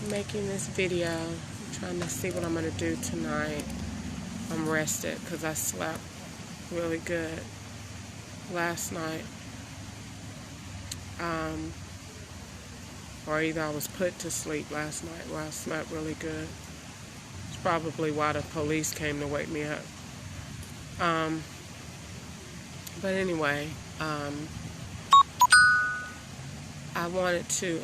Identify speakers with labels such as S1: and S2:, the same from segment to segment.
S1: making this video. I'm trying to see what I'm going to do tonight. I'm rested because I slept really good last night. Or either I was put to sleep last night where I slept really good. It's probably why the police came to wake me up. But anyway, I wanted to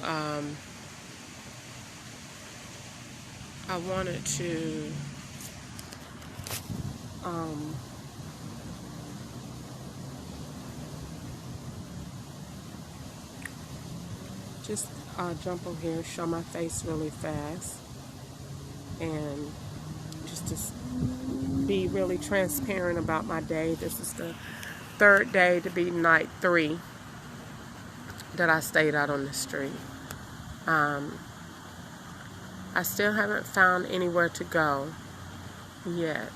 S1: just jump on here, show my face really fast, and just to be really transparent about my day. This is the third day to be night 3 that I stayed out on the street. I still haven't found anywhere to go yet.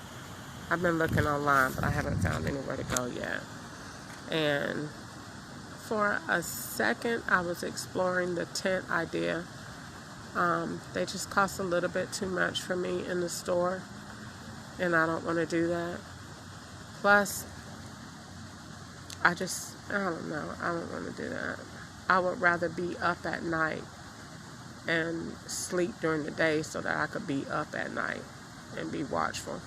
S1: I've been looking online, but I haven't found anywhere to go yet. And for a second, I was exploring the tent idea. They just cost a little bit too much for me in the store, and I don't want to do that. Plus, I don't know, I don't want to do that. I would rather be up at night and sleep during the day so that I could be up at night and be watchful.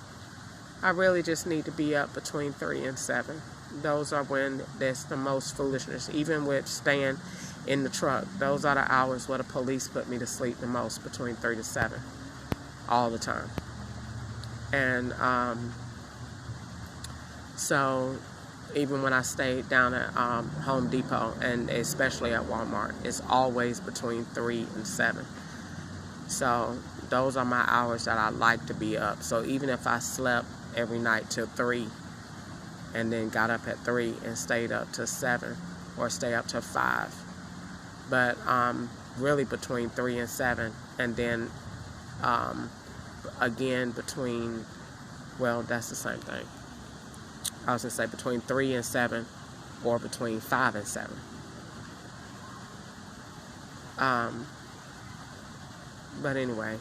S1: I really just need to be up between 3 and 7. Those are when there's the most foolishness. Even with staying in the truck, those are the hours where the police put me to sleep the most, between 3 to 7, all the time. And so even when I stayed down at Home Depot, and especially at Walmart, it's always between 3 and 7. So those are my hours that I like to be up. So even if I slept every night till 3 and then got up at 3 and stayed up till 7 or stay up till 5, but really between 3 and 7, and then again between, well, that's the same thing. I was going to say between 3 and 7 or between 5 and 7. But anyway,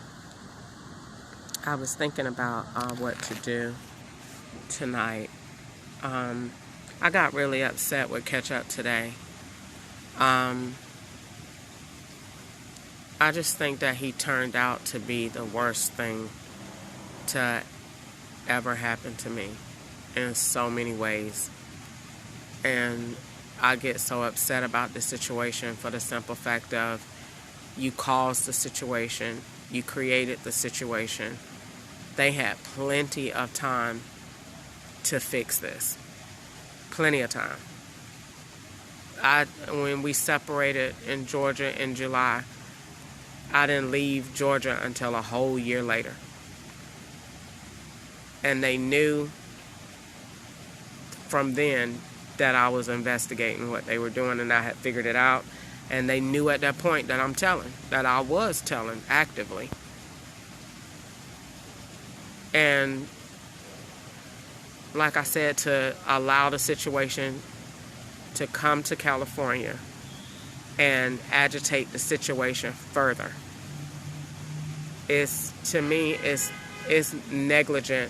S1: I was thinking about what to do tonight. I got really upset with Ketchup today. I just think that he turned out to be the worst thing to ever happen to me in so many ways. And I get so upset about the situation for the simple fact of, you caused the situation, you created the situation. They had plenty of time to fix this. Plenty of time. When we separated in Georgia in July, I didn't leave Georgia until a whole year later. And they knew from then that I was investigating what they were doing, and I had figured it out. And they knew at that point that I was telling actively. And like I said, to allow the situation to come to California and agitate the situation further, to me, it's negligent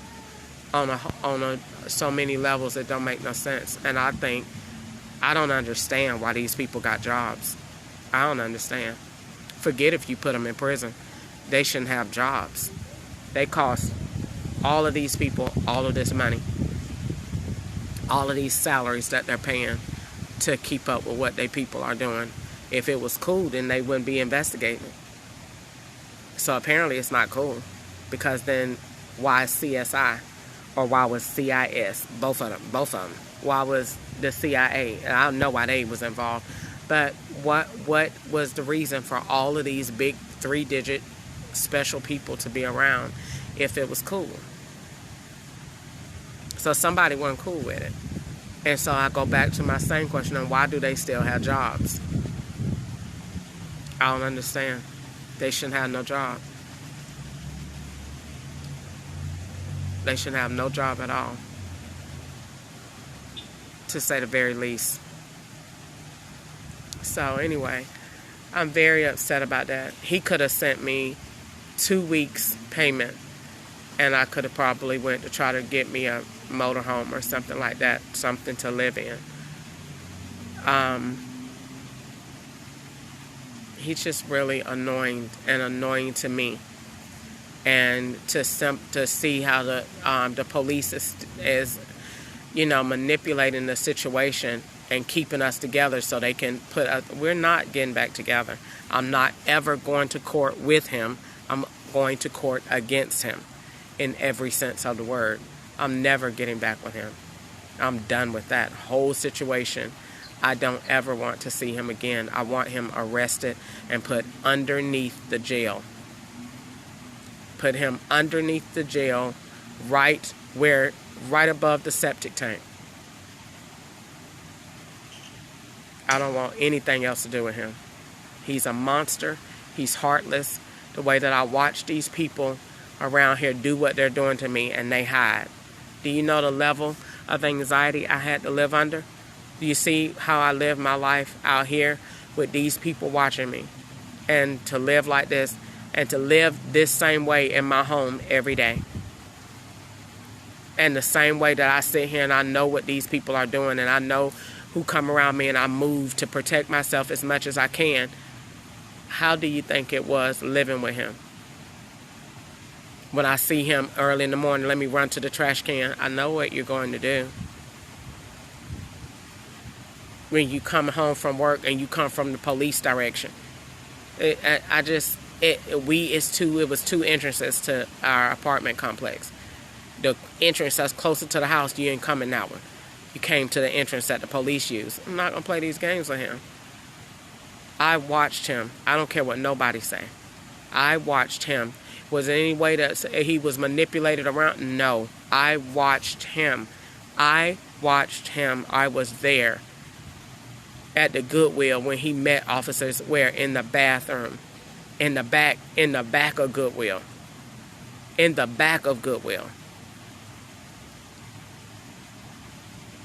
S1: on so many levels. It don't make no sense. And I don't understand why these people got jobs. I don't understand. Forget if you put them in prison. They shouldn't have jobs. They cost all of these people all of this money, all of these salaries that they're paying to keep up with what they people are doing. If it was cool, then they wouldn't be investigating. So apparently it's not cool, because then why CSI, or why was CIS? Both of them. Why was the CIA? And I don't know why they was involved. But what was the reason for all of these big 3-digit special people to be around if it was cool? So somebody wasn't cool with it. And so I go back to my same question on why do they still have jobs? I don't understand. They shouldn't have no job. They shouldn't have no job at all, to say the very least. So anyway, I'm very upset about that. He could have sent me 2 weeks payment, and I could have probably went to try to get me a motorhome or something like that, something to live in. He's just really annoying to me. And to see how the police is manipulating the situation and keeping us together so they can put us. We're not getting back together. I'm not ever going to court with him. I'm going to court against him in every sense of the word. I'm never getting back with him. I'm done with that whole situation. I don't ever want to see him again. I want him arrested and put underneath the jail. Put him underneath the jail, right above the septic tank. I don't want anything else to do with him. He's a monster. He's heartless. The way that I watch these people around here do what they're doing to me, and they hide. Do you know the level of anxiety I had to live under? Do you see how I live my life out here with these people watching me? And to live like this, and to live this same way in my home every day. And the same way that I sit here and I know what these people are doing, and I know who come around me, and I move to protect myself as much as I can. How do you think it was living with him? When I see him early in the morning, let me run to the trash can. I know what you're going to do. When you come home from work and you come from the police direction. It was 2 entrances to our apartment complex. The entrance that's closer to the house, you didn't come in that one. You came to the entrance that the police used. I'm not going to play these games with him. I watched him. I don't care what nobody say. I watched him. Was there any way that he was manipulated around? No. I watched him. I was there at the Goodwill when he met officers where? In the bathroom. In the back of Goodwill. In the back of Goodwill.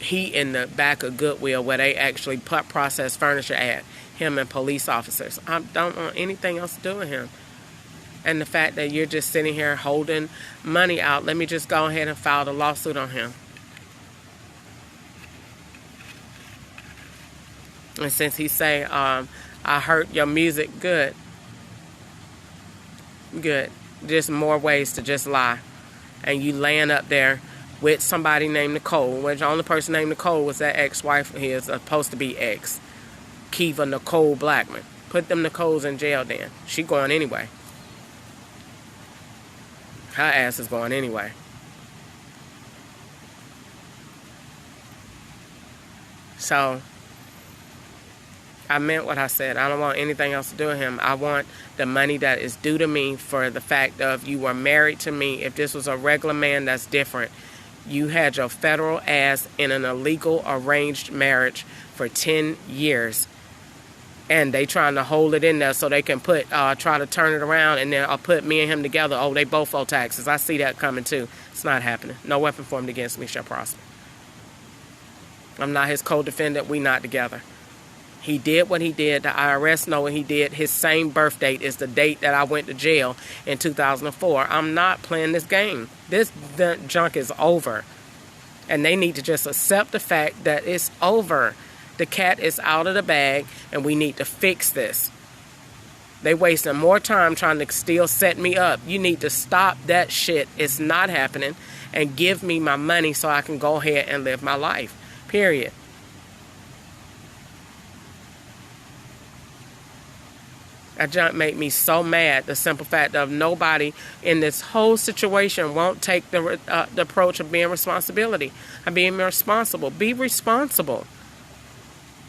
S1: He in the back of Goodwill where they actually process furniture at. Him and police officers. I don't want anything else to do with him. And the fact that you're just sitting here holding money out, let me just go ahead and file the lawsuit on him. And since he say, I heard your music, good. Just more ways to just lie. And you laying up there with somebody named Nicole, which the only person named Nicole was that ex-wife of his, supposed to be ex. Kiva Nicole Blackman. Put them Nicoles in jail then. She going anyway. Her ass is going anyway. So, I meant what I said. I don't want anything else to do with him. I want the money that is due to me for the fact of you were married to me. If this was a regular man, that's different. You had your federal ass in an illegal arranged marriage for 10 years. And they trying to hold it in there so they can try to turn it around and then I'll put me and him together. Oh, they both owe taxes. I see that coming too. It's not happening. No weapon formed against me shall prosper. I'm not his co-defendant. We not together. He did what he did. The IRS know what he did. His same birth date is the date that I went to jail in 2004. I'm not playing this game. This junk is over. And they need to just accept the fact that it's over. The cat is out of the bag, and we need to fix this. They wasting more time trying to still set me up. You need to stop that shit. It's not happening. And give me my money so I can go ahead and live my life. Period. That junk made me so mad. The simple fact of nobody in this whole situation won't take the approach of being responsibility. Of being responsible. Be responsible.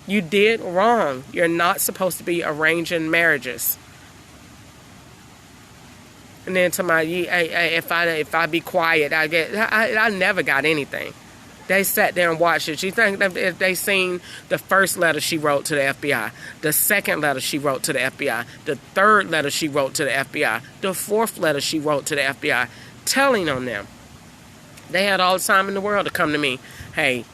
S1: You did wrong. You're not supposed to be arranging marriages. And then to my, if I be quiet, I never got anything. They sat there and watched it. You think that if they seen the first letter she wrote to the FBI, the second letter she wrote to the FBI, the third letter she wrote to the FBI, the fourth letter she wrote to the FBI, telling on them. They had all the time in the world to come to me. Hey,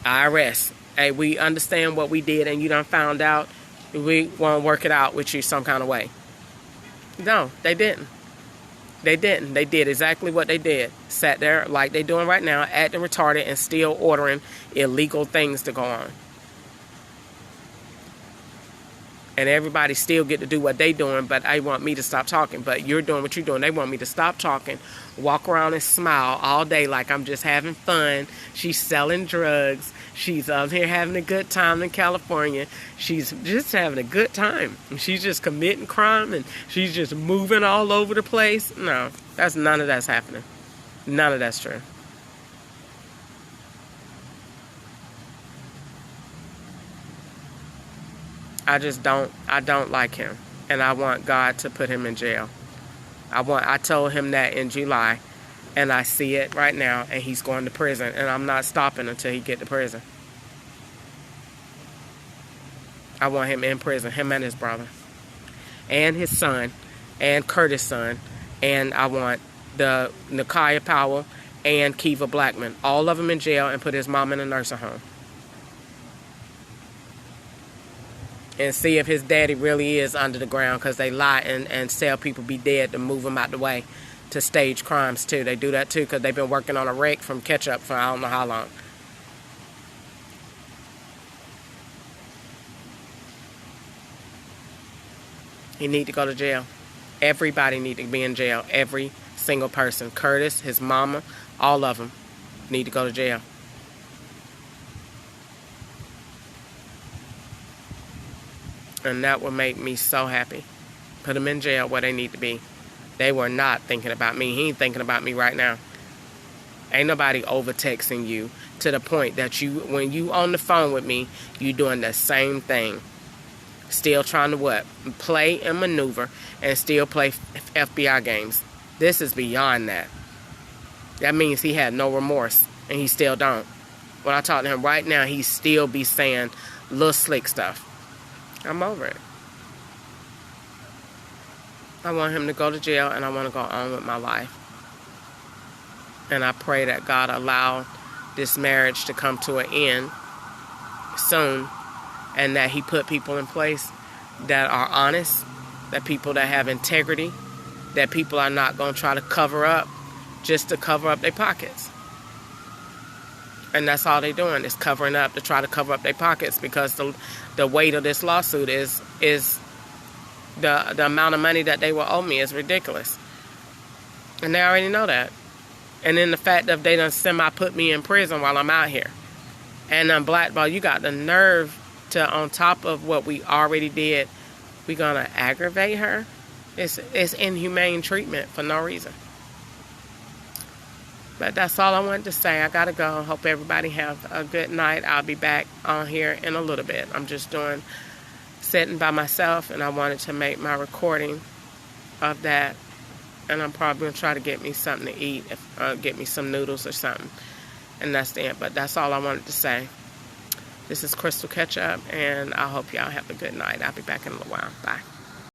S1: IRS. Hey, we understand what we did and you done found out. We want to work it out with you some kind of way. No, they didn't. They didn't. They did exactly what they did. Sat there like they're doing right now, acting retarded and still ordering illegal things to go on. And everybody still get to do what they doing, but they want me to stop talking. But you're doing what you're doing. They want me to stop talking, walk around and smile all day like I'm just having fun. She's selling drugs. She's out here having a good time in California. She's just having a good time. She's just committing crime and she's just moving all over the place. No, none of that's happening. None of that's true. I don't like him. And I want God to put him in jail. I told him that in July. And I see it right now. And he's going to prison. And I'm not stopping until he get to prison. I want him in prison. Him and his brother. And his son. And Curtis' son. And I want the Nakia Powell and Kiva Blackman. All of them in jail and put his mom in a nursing home. And see if his daddy really is under the ground, because they lie and sell people be dead to move them out the way to stage crimes too. They do that too because they've been working on a wreck from Ketchup for I don't know how long. He need to go to jail. Everybody need to be in jail. Every single person. Curtis, his mama, all of them need to go to jail. And that will make me so happy. Put them in jail where they need to be. They were not thinking about me. He ain't thinking about me right now. Ain't nobody over texting you to the point that when you on the phone with me, you doing the same thing. Still trying to what? Play and maneuver and still play FBI games. This is beyond that. That means he had no remorse and he still don't. When I talk to him right now, he still be saying little slick stuff. I'm over it. I want him to go to jail and I want to go on with my life. And I pray that God allow this marriage to come to an end soon, and that he put people in place that are honest, that people that have integrity, that people are not going to try to cover up just to cover up their pockets. And that's all they're doing is covering up to try to cover up their pockets, because the weight of this lawsuit is the amount of money that they will owe me is ridiculous. And they already know that. And then the fact that they done semi-put me in prison while I'm out here. And blackball, you got the nerve to, on top of what we already did, we gonna aggravate her? It's inhumane treatment for no reason. But that's all I wanted to say. I gotta go. Hope everybody have a good night. I'll be back on here in a little bit. I'm just sitting by myself, and I wanted to make my recording of that. And I'm probably gonna try to get me something to eat, get me some noodles or something. And that's the end. But that's all I wanted to say. This is Crystal Ketchup, and I hope y'all have a good night. I'll be back in a little while. Bye.